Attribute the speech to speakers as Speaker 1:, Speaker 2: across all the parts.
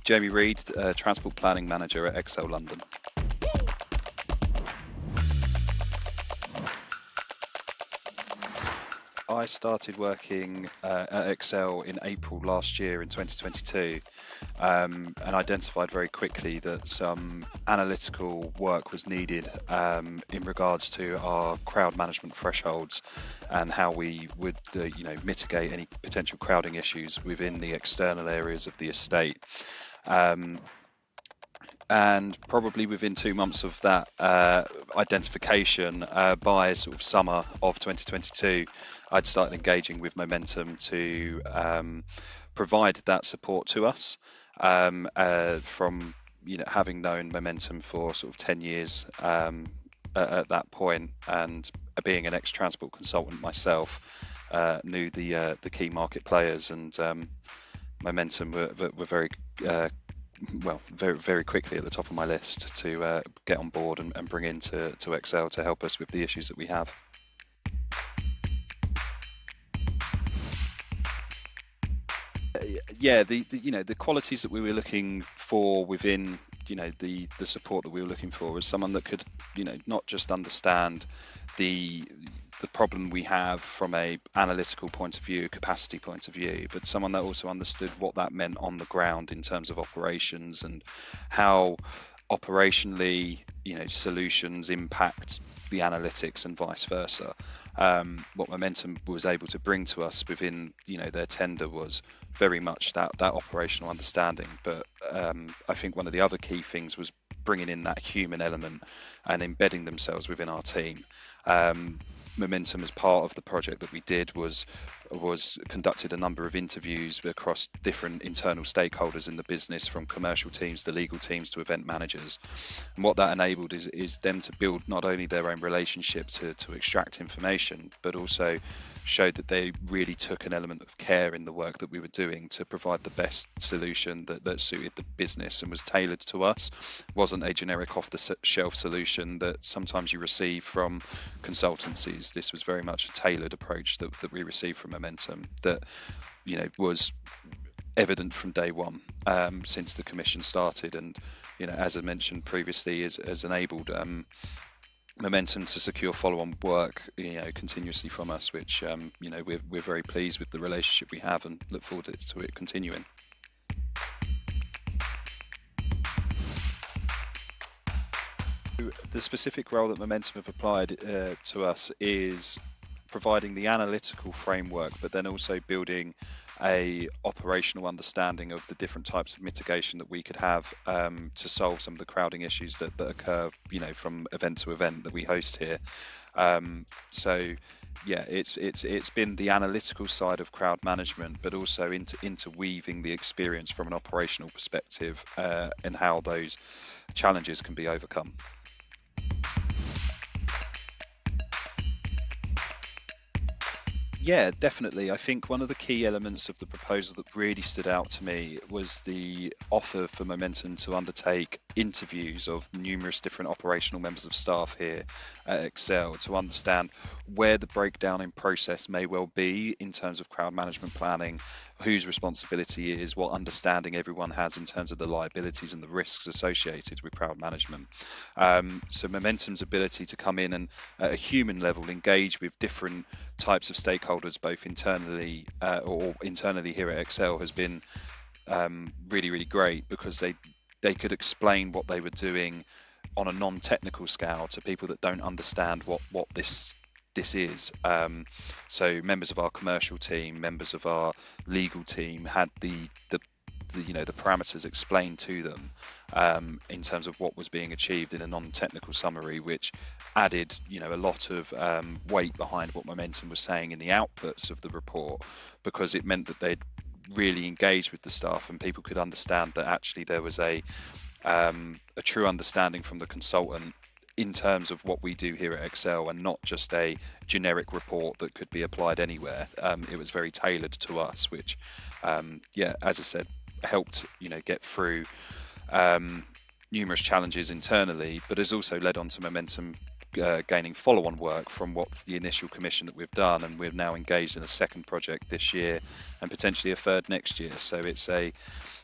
Speaker 1: Jamie Reed, Transport Planning Manager at ExCel London. I started working at ExCel in April last year in 2022, and identified very quickly that some analytical work was needed in regards to our crowd management thresholds and how we would mitigate any potential crowding issues within the external areas of the estate. And probably within 2 months of that identification, by sort of summer of 2022, I'd started engaging with Momentum to provide that support to us, from having known Momentum for sort of 10 years at that point, and being an ex-transport consultant myself, knew the key market players, and Momentum were very very quickly at the top of my list to get on board and bring into ExCel to help us with the issues that we have. Yeah, the qualities that we were looking for within the support that we were looking for was someone that could not just understand the problem we have from a analytical point of view, capacity point of view, but someone that also understood what that meant on the ground in terms of operations and how operationally solutions impact the analytics and vice versa. What Momentum was able to bring to us within their tender was very much that operational understanding, but I think one of the other key things was bringing in that human element and embedding themselves within our team. Momentum, as part of the project that we did, was conducted a number of interviews across different internal stakeholders in the business, from commercial teams, the legal teams, to event managers. And what that enabled is them to build not only their own relationship to extract information, but also showed that they really took an element of care in the work that we were doing to provide the best solution that suited the business and was tailored to us. It wasn't a generic off-the-shelf solution that sometimes you receive from consultancies. This was very much a tailored approach that we received from Momentum that was evident from day one, since the commission started, and as I mentioned previously, has enabled Momentum to secure follow-on work continuously from us, which we're very pleased with the relationship we have and look forward to it continuing. The specific role that Momentum have applied to us is providing the analytical framework, but then also building a operational understanding of the different types of mitigation that we could have to solve some of the crowding issues that occur from event to event that we host here. So yeah, it's been the analytical side of crowd management, but also interweaving the experience from an operational perspective, and how those challenges can be overcome. Yeah, definitely. I think one of the key elements of the proposal that really stood out to me was the offer for Momentum to undertake interviews of numerous different operational members of staff here at ExCel to understand where the breakdown in process may well be in terms of crowd management planning, whose responsibility it is, what understanding everyone has in terms of the liabilities and the risks associated with crowd management. So Momentum's ability to come in and at a human level engage with different types of stakeholders, both internally or internally here at ExCel, has been really, really great, because they could explain what they were doing on a non-technical scale to people that don't understand what this is. So members of our commercial team, members of our legal team had the parameters explained to them in terms of what was being achieved in a non-technical summary, which added a lot of weight behind what Momentum was saying in the outputs of the report, because it meant that they'd really engaged with the staff and people could understand that actually there was a true understanding from the consultant in terms of what we do here at ExCel, and not just a generic report that could be applied anywhere. It was very tailored to us, which as I said, helped get through numerous challenges internally, but has also led on to Momentum gaining follow-on work from what the initial commission that we've done, and we're now engaged in a second project this year and potentially a third next year. So it's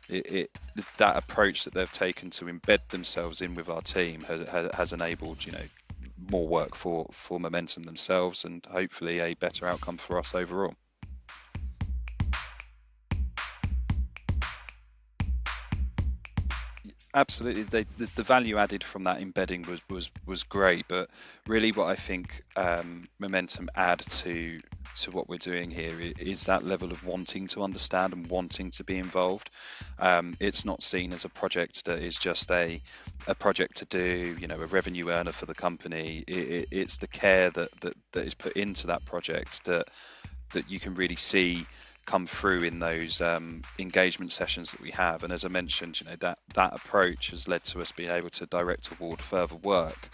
Speaker 1: that approach that they've taken to embed themselves in with our team has enabled, more work for Momentum themselves, and hopefully a better outcome for us overall. Absolutely, the value added from that embedding was great, but really what I think Momentum add to what we're doing here is that level of wanting to understand and wanting to be involved. It's not seen as a project that is just a project to do, a revenue earner for the company. It's the care that is put into that project that you can really see come through in those engagement sessions that we have. And as I mentioned, that approach has led to us being able to direct toward further work,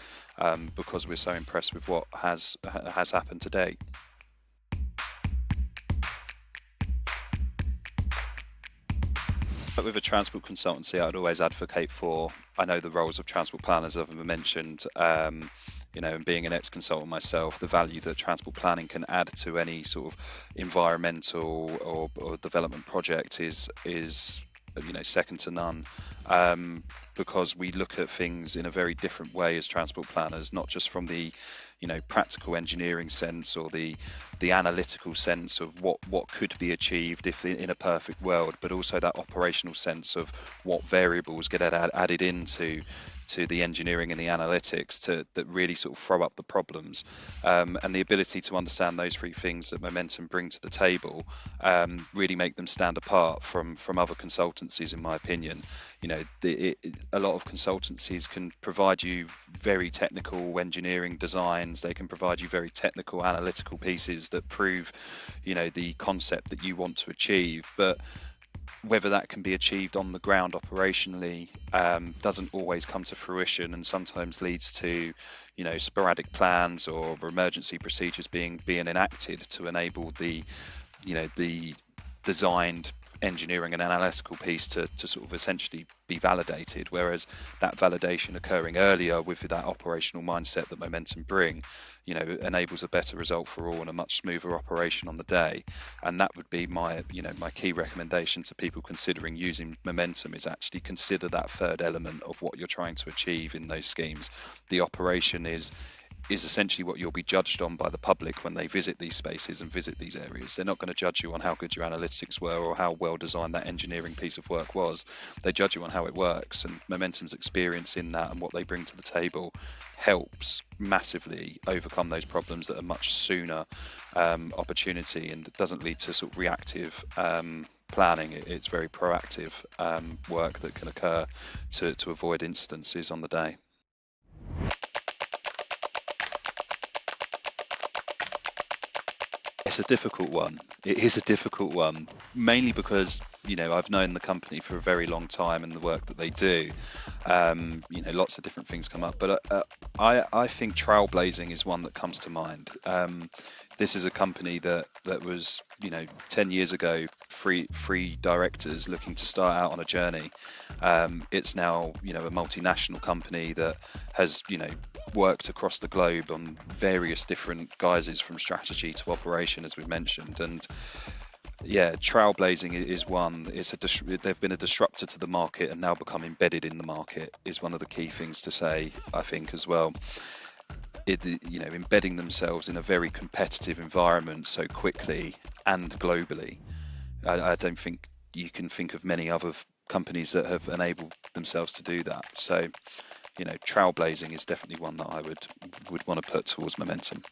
Speaker 1: because we're so impressed with what has happened to date. But with a transport consultancy, I'd always advocate for. I know the roles of transport planners, as I've mentioned, and being an ex-consultant myself, the value that transport planning can add to any sort of environmental or development project is second to none, because we look at things in a very different way as transport planners, not just from the practical engineering sense or the analytical sense of what could be achieved if in a perfect world, but also that operational sense of what variables get added into the engineering and the analytics that really sort of throw up the problems, and the ability to understand those three things that Momentum bring to the table really make them stand apart from other consultancies, in my opinion. A lot of consultancies can provide you very technical engineering designs. They can provide you very technical analytical pieces that prove the concept that you want to achieve, but whether that can be achieved on the ground operationally doesn't always come to fruition, and sometimes leads to sporadic plans or emergency procedures being enacted to enable the designed engineering and analytical piece to sort of essentially be validated, whereas that validation occurring earlier with that operational mindset that Momentum bring enables a better result for all and a much smoother operation on the day. And that would be my key recommendation to people considering using Momentum, is actually consider that third element of what you're trying to achieve in those schemes. The operation is essentially what you'll be judged on by the public when they visit these spaces and visit these areas. They're not going to judge you on how good your analytics were or how well designed that engineering piece of work was. They judge you on how it works, and Momentum's experience in that and what they bring to the table helps massively overcome those problems that are much sooner opportunity, and doesn't lead to sort of reactive planning. It's very proactive work that can occur to avoid incidences on the day. It's a difficult one. It is a difficult one, mainly because I've known the company for a very long time and the work that they do. Lots of different things come up, but I think trailblazing is one that comes to mind. This is a company that was 10 years ago three directors looking to start out on a journey. It's now a multinational company that has worked across the globe on various different guises, from strategy to operation, as we've mentioned. And yeah, trailblazing is one. They've been a disruptor to the market and now become embedded in the market is one of the key things to say, I think, as well. Embedding themselves in a very competitive environment so quickly and globally. I don't think you can think of many other companies that have enabled themselves to do that. So trailblazing is definitely one that I would want to put towards Momentum.